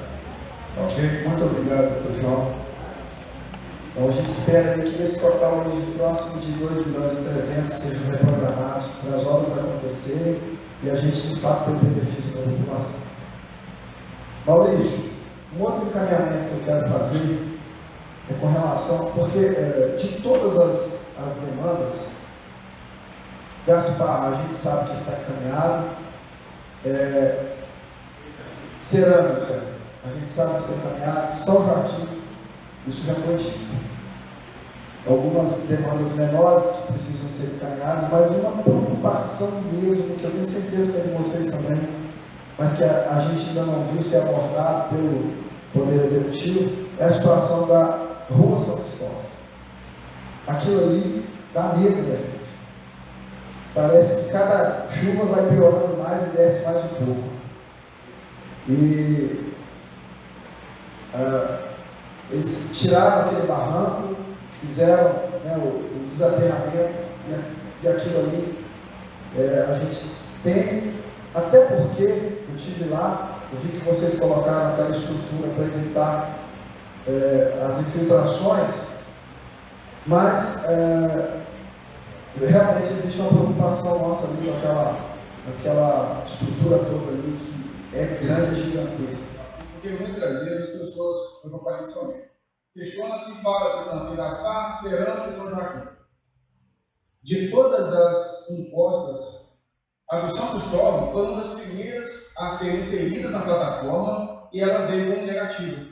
Ok? Muito obrigado, doutor João. Então a gente espera aí que esse total próximo de 2.300.000 sejam reprogramados para as obras acontecerem e a gente de fato ter o benefício da população. Maurício, um outro encaminhamento que eu quero fazer é com relação, porque de todas as demandas, Gaspar, a gente sabe que está encaminhado, cerâmica, a gente sabe que está encaminhado, São Joaquim, isso já foi dito. Algumas demandas menores precisam ser encaminhadas, mas uma preocupação mesmo, que eu tenho certeza que é de vocês também, mas que a gente ainda não viu ser abordado pelo Poder Executivo, é a situação da Rua São Cristóvão. Aquilo ali dá medo, né, gente? Parece que cada chuva vai piorando mais e desce mais um pouco. E eles tiraram aquele barranco, fizeram, né, o desaterramento e aquilo ali a gente tem, até porque eu estive lá, eu vi que vocês colocaram aquela estrutura para evitar as infiltrações, mas realmente existe uma preocupação nossa ali com aquela estrutura toda ali que é grande e gigantesca. Porque muitas vezes as pessoas, eu vou falar isso também, questiona-se e fala-se tanto em Gaspar, Cerâmica e São Joaquim. De todas as impostas, a do São Cristóvão foi uma das primeiras a serem inseridas na plataforma e ela veio como negativa.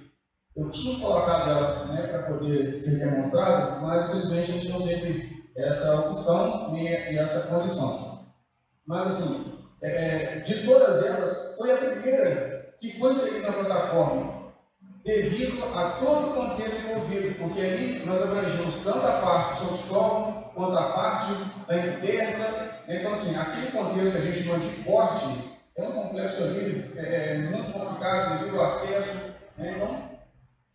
Eu tinha colocado ela, né, para poder ser demonstrada, mas infelizmente a gente não teve essa opção e essa condição. Mas assim, de todas elas, foi a primeira que foi inserida na plataforma, devido a todo o contexto envolvido, porque ali nós abrangemos tanto a parte do São Cristóvão, quanto a parte da interna. Então assim, aquele contexto que a gente chama de porte, é um complexo ali muito complicado devido ao acesso, né? Então,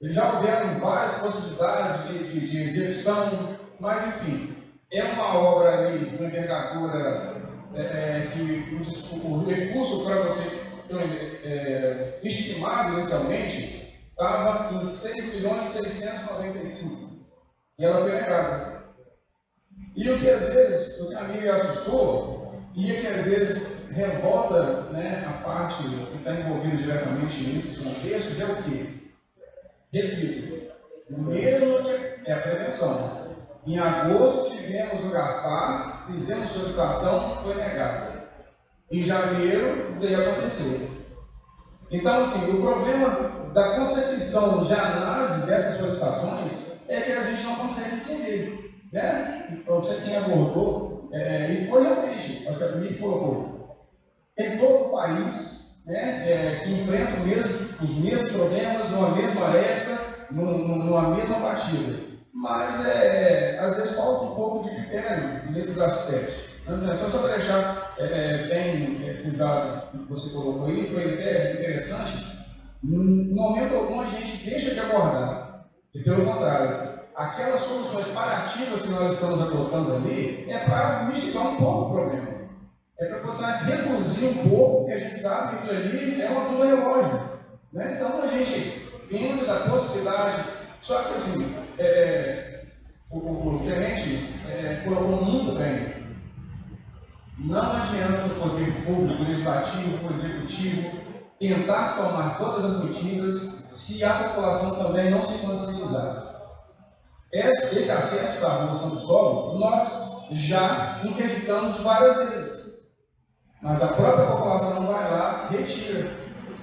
já houveram várias possibilidades de execução, mas enfim, é uma obra ali de envergadura que o recurso para você estimado inicialmente estava em 6.695.000 e ela foi negada. E o que às vezes o que a mim me assustou e o que às vezes revolta, né, a parte que está envolvida diretamente nesse contexto é o quê? Repito, o mesmo que é a prevenção. Em agosto tivemos o Gaspar, fizemos solicitação, foi negado. Em janeiro veio acontecer. Então, assim, o problema da concepção de análise dessas solicitações é que a gente não consegue entender, né? Então, você quem abordou, e foi realmente, acho que a Mimi colocou, em todo o país, né, que enfrenta os mesmos problemas, numa mesma época, numa mesma partida. Mas, às vezes, falta um pouco de critério nesses aspectos. Então, só para deixar bem frisado o que você colocou aí, foi até interessante, no momento algum a gente deixa de abordar. E, pelo contrário, aquelas soluções paliativas que nós estamos adotando ali é para mitigar um pouco o problema. é para poder reduzir um pouco, porque a gente sabe que aquilo ali é uma bomba relógio. Né? Então a gente, dentro da possibilidade, só que assim, o gerente colocou muito bem. Não adianta o poder público, o legislativo, o executivo tentar tomar todas as medidas se a população também não se conscientizar. Esse acesso da remoção do solo, nós já interditamos várias vezes, mas a própria população vai lá e retira.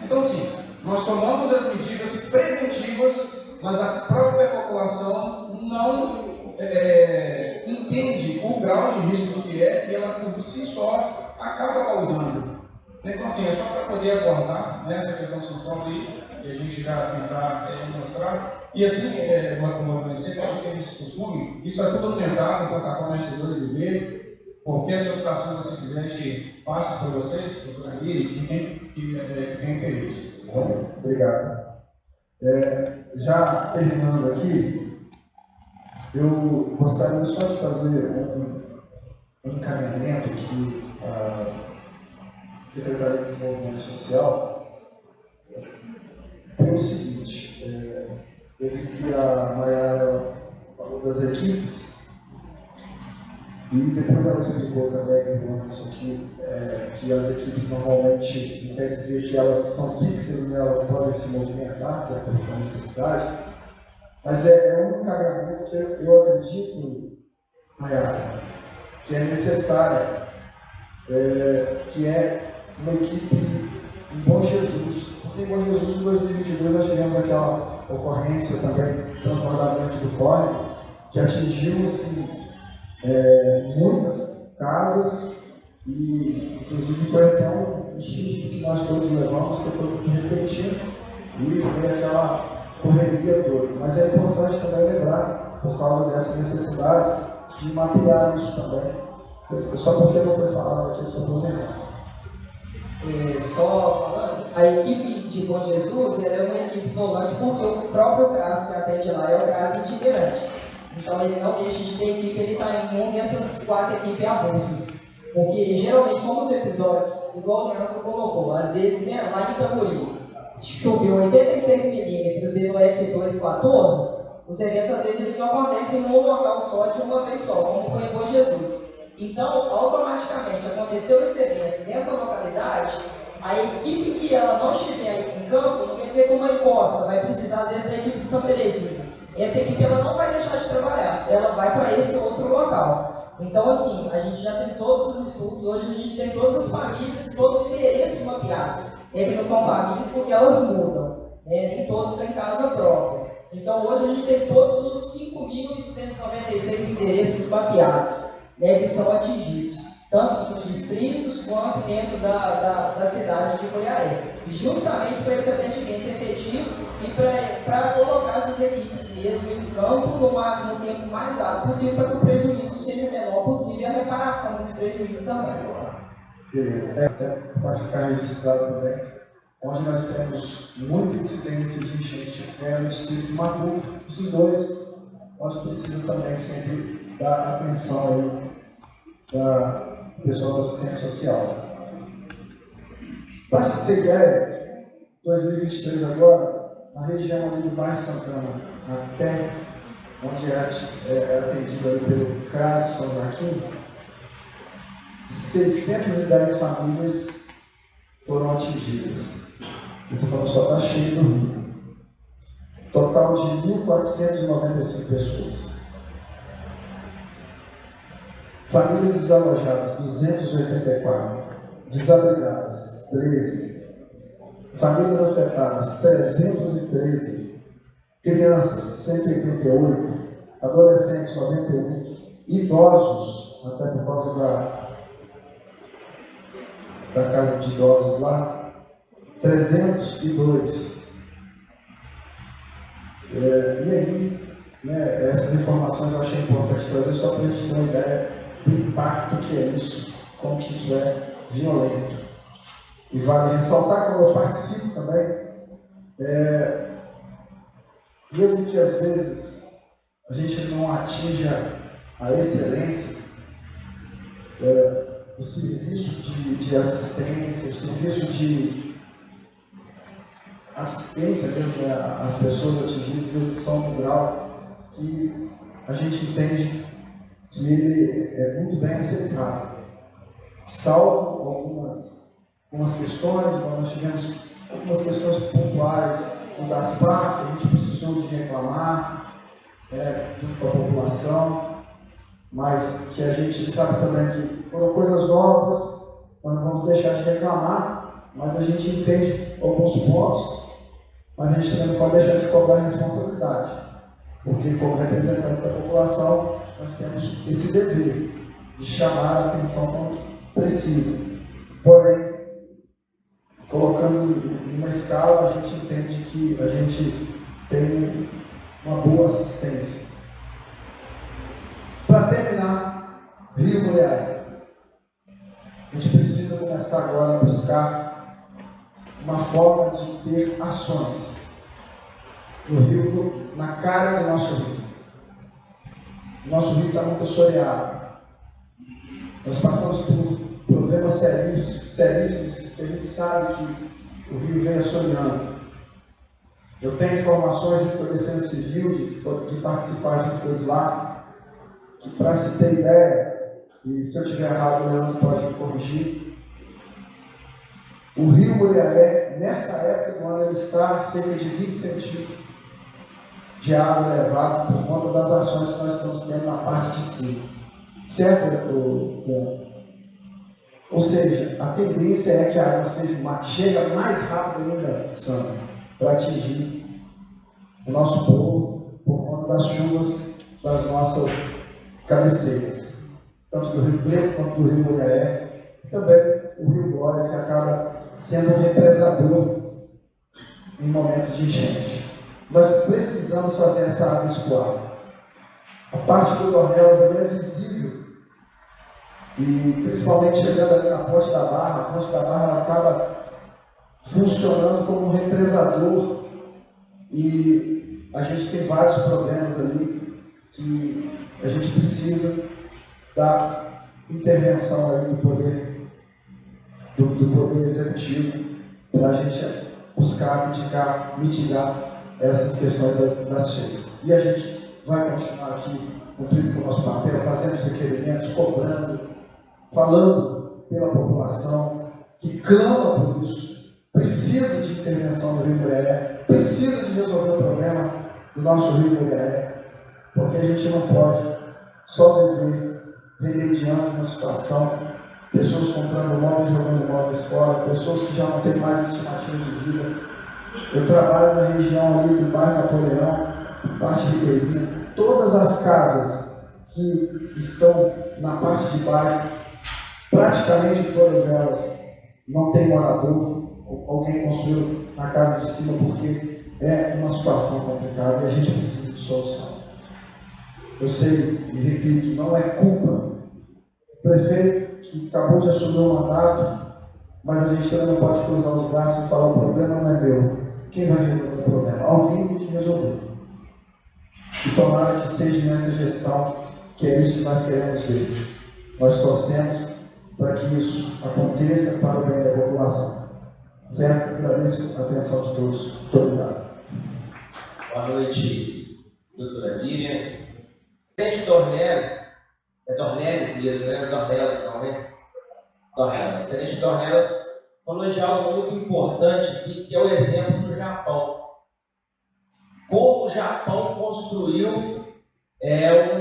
Então, sim, nós tomamos as medidas preventivas, mas a própria população não entende o grau de risco que é e ela, por si só, acaba causando. Então, assim, é só para poder abordar nessa questão social aí, que a gente já tentar mostrar. E assim, como eu disse, sempre tem esse costume, isso é tudo alimentado em plataformas seguras e ver. Qualquer solicitação que você quiser, a gente passa para vocês, doutora Miri, que tem interesse. Bom, obrigado. Já terminando aqui, eu gostaria só de fazer um encaminhamento que a Secretaria de Desenvolvimento Social é o seguinte, eu vi que a Maiara falou das equipes, e depois ela explicou também isso aqui, que as equipes normalmente não quer dizer que elas são fixas e elas podem se movimentar, que é por necessidade, mas é um encaminhamento que eu acredito, Maiara, que é necessária, que é uma equipe em Bom Jesus, porque em Bom Jesus, em 2022, nós tivemos aquela ocorrência também, transbordamento do córrego, que atingiu assim, muitas casas e, inclusive, foi até um susto que nós todos levamos, que foi muito repentino e foi aquela correria toda. Mas é importante também lembrar, por causa dessa necessidade, de mapear isso também, só porque não foi falado aqui sobre o negócio. Só falando, a equipe de Bom Jesus é uma equipe volante porque o próprio CRAS que atende lá é o CRAS itinerante. Então ele não deixa de ter equipe, ele está em uma dessas 4 equipes avulsas. Porque geralmente, como os episódios, igual o Leandro colocou, às vezes lá em Tamboril choveu 86 milímetros e no F2 14, os eventos às vezes eles não acontecem num local só de uma vez só, como foi em Bom Jesus. Então, automaticamente, aconteceu esse evento nessa localidade, a equipe que ela não estiver em campo, não quer dizer que uma encosta, vai precisar às vezes da equipe de São Terezinha. Essa equipe ela não vai deixar de trabalhar, ela vai para esse outro local. Então, assim, a gente já tem todos os estudos, hoje a gente tem todas as famílias, todos os endereços mapeados. Que não são famílias porque elas mudam, nem todos têm casa própria. Então, hoje a gente tem todos os 5.896 endereços mapeados, que são atingidos, tanto nos distritos quanto dentro da cidade de Goiânia. Justamente para esse atendimento efetivo e para colocar essas equipes mesmo em campo no tempo mais rápido possível, para que o prejuízo seja o menor possível e a reparação desse prejuízo também. Beleza. Para ficar registrado também, onde nós temos muita incidência de enchente no distrito de Macu, esses dois, onde precisa também sempre dar atenção aí da pessoa da assistência social. Para se ter ideia, 2023 agora, na região ali do bairro Santana, até onde era atendido ali pelo CRAS São Joaquim, 610 famílias foram atingidas. Eu estou falando só da cheia do Rio. Total de 1.495 pessoas. Famílias desalojadas, 284. Desabrigadas, 13. Famílias afetadas, 313. Crianças, 188. Adolescentes, 91. Idosos, até por causa da casa de idosos lá, 302. E aí, essas informações eu achei importante trazer só para a gente ter uma ideia do impacto que é isso, como que isso é violento. E vale ressaltar, como eu participo também, mesmo que às vezes a gente não atinja a excelência, o serviço de assistência, o serviço de assistência mesmo às pessoas atingidas, eles são um grau que a gente entende que ele é muito bem aceitável. Salvo algumas questões, nós tivemos algumas questões pontuais com o Gaspar, que a gente precisou de reclamar junto com a população, mas que a gente sabe também que foram coisas novas, nós não vamos deixar de reclamar, mas a gente entende alguns pontos, mas a gente também não pode deixar de cobrar responsabilidade, porque como representantes da população, nós temos esse dever de chamar a atenção quando precisa. Porém, colocando numa escala, a gente entende que a gente tem uma boa assistência. Para terminar, Rio Mulher. A gente precisa começar agora a buscar uma forma de ter ações no rio, na cara do nosso rio. O nosso rio está muito assoreado. Nós passamos por problemas seríssimos que a gente sabe que o rio vem assoreando. Eu tenho informações junto com a Defesa Civil, de participar junto com eles lá, que para se ter ideia, e se eu estiver errado, o Leandro pode me corrigir, o rio Muriaé, nessa época do ano, ele está a cerca de 20 centímetros de água elevada por conta das ações que nós estamos tendo na parte de cima. Certo, Leandro? Ou seja, a tendência é que a água chegue mais rápido ainda, Sandra, para atingir o nosso povo por conta das chuvas das nossas cabeceiras, tanto do Rio Preto quanto do Rio Muriaé, e também o Rio Glória, que acaba sendo um represador em momentos de enchente. Nós precisamos fazer essa água escoar. A parte do Dornelas ali é visível, e principalmente chegando ali na Ponte da Barra, a Ponte da Barra ela acaba funcionando como um represador, e a gente tem vários problemas ali que a gente precisa da intervenção aí do poder executivo para a gente buscar mitigar essas questões das cheias. E a gente vai continuar aqui cumprindo com o nosso papel, fazendo os requerimentos, cobrando, falando pela população que clama por isso, precisa de intervenção do Rio Muriaé, precisa de resolver o problema do nosso Rio Muriaé, porque a gente não pode só viver remediando uma situação, pessoas comprando móveis, jogando móveis fora, pessoas que já não têm mais estimativa de vida. Eu trabalho na região ali do bairro Napoleão, parte ribeirinha, todas as casas que estão na parte de baixo, praticamente todas elas não têm morador, alguém construiu na casa de cima porque é uma situação complicada e a gente precisa de solução. Eu sei e repito, não é culpa do prefeito que acabou de assumir o mandato, mas a gente também não pode cruzar os braços e falar o problema não é meu. Quem vai resolver o problema? Alguém tem que resolver. E tomara que seja nessa gestão que é isso que nós queremos ver. Nós torcemos para que isso aconteça para o bem da população. Certo? Agradeço a atenção de todos. Muito obrigado. Boa noite, doutora Miriam. Tenente Dornelas, é Dornelas mesmo, não é Dornelas não, né? Dornelas. Tenente Dornelas falou de algo muito importante aqui, que é o exemplo do Japão. Como o Japão construiu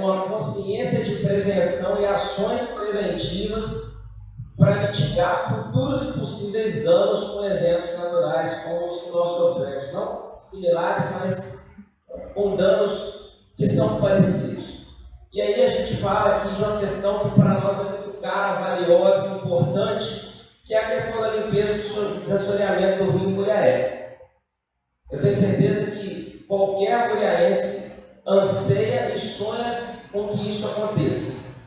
uma consciência de prevenção e ações preventivas para mitigar futuros e possíveis danos com eventos naturais como os que nós sofremos. Não similares, mas com danos que são parecidos. E aí a gente fala aqui de uma questão que para nós é muito cara, valiosa, importante, que é a questão da limpeza do desassoreamento do Rio Muriaé. Eu tenho certeza que qualquer muriaense anseia e sonha com que isso aconteça.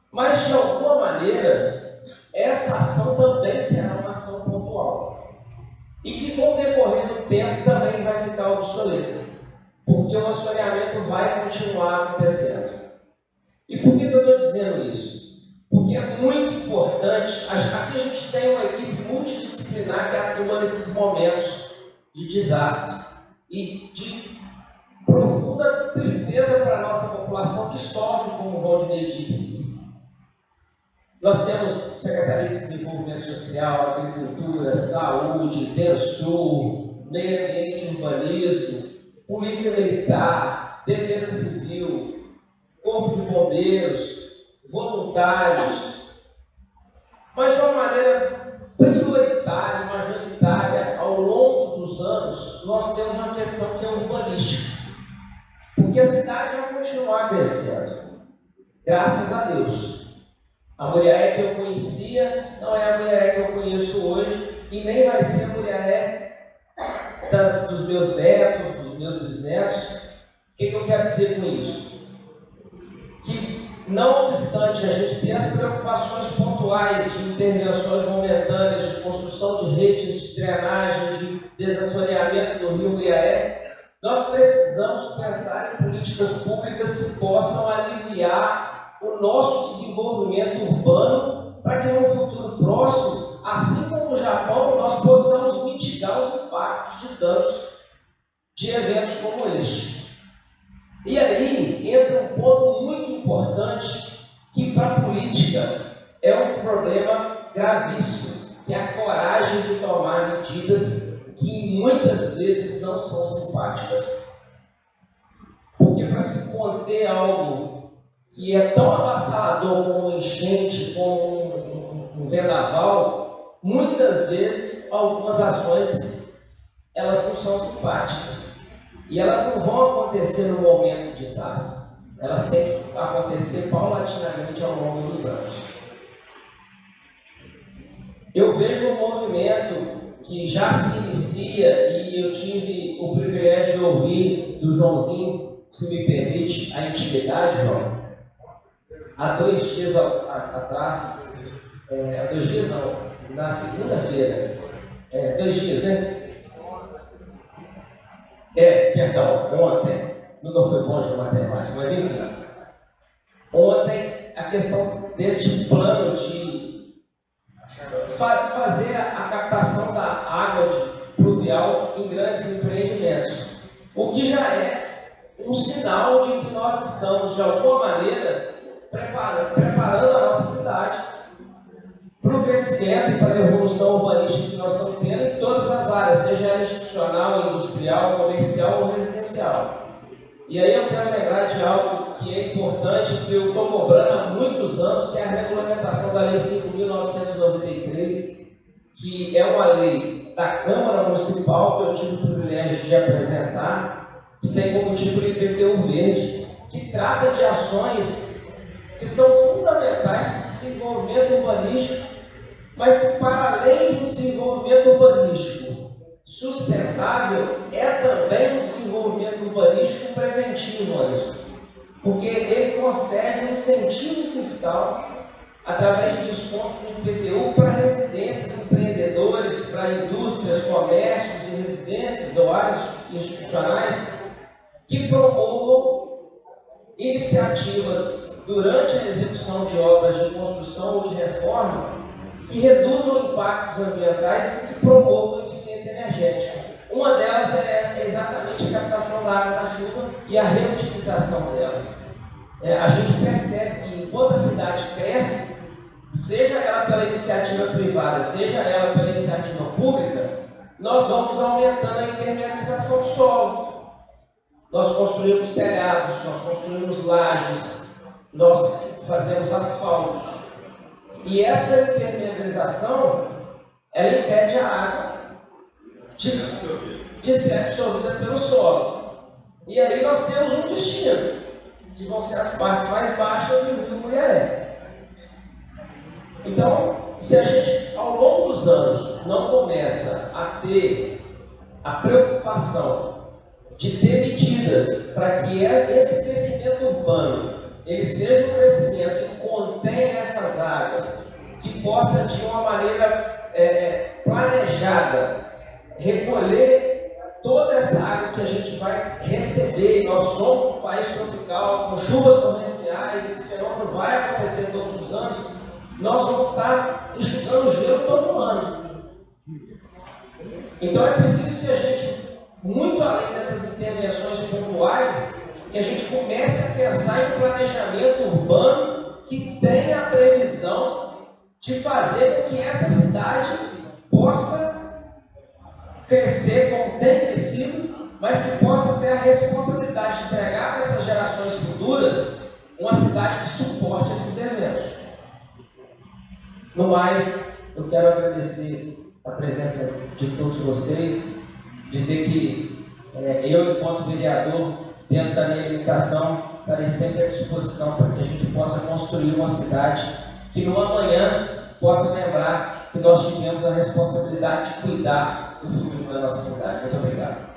Mas, de alguma maneira, essa ação também será uma ação pontual. E que, com o decorrer do tempo, também vai ficar obsoleta. Porque o assoreamento vai continuar acontecendo. E por que eu estou dizendo isso? Porque porque é muito importante. Aqui a gente tem uma equipe multidisciplinar que atua nesses momentos de desastre e de profunda tristeza para a nossa população que sofre, como o Valdinei disse. Nós temos Secretaria de Desenvolvimento Social, Agricultura, Saúde, DENSUR, Meio Ambiente e Urbanismo, Polícia Militar, Defesa Civil, Corpo de Bombeiros, voluntários, mas de uma maneira prioritária, majoritária, ao longo dos anos, nós temos uma questão que é urbanística. Porque a cidade vai continuar crescendo, graças a Deus. A Muriaé que eu conhecia não é a Muriaé que eu conheço hoje e nem vai ser a Muriaé dos meus netos, dos meus bisnetos. O que eu quero dizer com isso? Que, não obstante a gente ter as preocupações pontuais de intervenções momentâneas, de construção de redes de drenagem, de desassoreamento do rio Muriaé, nós precisamos pensar em políticas públicas que possam aliviar o nosso desenvolvimento urbano para que no futuro próximo, assim como no Japão, nós possamos mitigar os impactos de danos de eventos como este. E aí entra um ponto muito importante que para a política é um problema gravíssimo, que é a coragem de tomar medidas que muitas vezes não são simpáticas. Porque para se conter algo que é tão avassalador como uma enchente, como um vendaval, muitas vezes algumas ações elas não são simpáticas. E elas não vão acontecer no momento do desastre. Elas têm que acontecer paulatinamente ao longo dos anos. Eu vejo um movimento que já se inicia e eu tive o privilégio de ouvir do Joãozinho, se me permite a intimidade, João. Há 2 dias atrás, há 2 dias não, na segunda-feira, 2 dias, né? Perdão, ontem, nunca foi bom de matemática, mas enfim. Ontem, a questão desse plano de fazer a captação da água pluvial em grandes empreendimentos, o que já é um sinal de que nós estamos, de alguma maneira, preparando a nossa cidade para o crescimento e para a evolução urbanística que nós estamos tendo em todas as áreas, seja ela institucional, industrial, comercial ou residencial. E aí eu quero lembrar de algo que é importante, que eu estou cobrando há muitos anos, que é a regulamentação da Lei 5.993, que é uma lei da Câmara Municipal que eu tive o privilégio de apresentar, que tem como título IPTU Verde, que trata de ações que são fundamentais para o desenvolvimento urbanístico, mas que, para além de um desenvolvimento urbanístico sustentável, é também um desenvolvimento urbanístico preventivo a isso, porque ele concede um incentivo fiscal através de descontos no IPTU para residências, empreendedores, para indústrias, comércios e residências ou áreas institucionais que promovam iniciativas durante a execução de obras de construção ou de reforma que reduzam impactos ambientais e que promovam eficiência energética. Uma delas é exatamente a captação da água da chuva e a reutilização dela. A gente percebe que enquanto a cidade cresce, seja ela pela iniciativa privada, seja ela pela iniciativa pública, nós vamos aumentando a impermeabilização do solo. Nós construímos telhados, nós construímos lajes, nós fazemos asfaltos. E essa impermeabilização, ela impede a água de ser absorvida pelo solo. E aí nós temos um destino, que vão ser as partes mais baixas do rio Muriaé. Então, se a gente, ao longo dos anos, não começa a ter a preocupação de ter medidas para que esse crescimento urbano ele seja um crescimento que contenha essas águas, que possa, de uma maneira planejada, recolher toda essa água que a gente vai receber. Nós somos um país tropical, com chuvas torrenciais, esse fenômeno vai acontecer todos os anos. nós vamos estar enxugando o gelo todo ano. Então é preciso que a gente, muito além dessas intervenções pontuais, que a gente comece a pensar em planejamento urbano que tenha a previsão de fazer com que essa cidade possa crescer como tem crescido, mas que possa ter a responsabilidade de entregar para essas gerações futuras uma cidade que suporte esses eventos. No mais, eu quero agradecer a presença de todos vocês, dizer que eu, enquanto vereador, dentro da minha limitação, estarei sempre à disposição para que a gente possa construir uma cidade que no amanhã possa lembrar que nós tivemos a responsabilidade de cuidar do futuro da nossa cidade. Muito obrigado.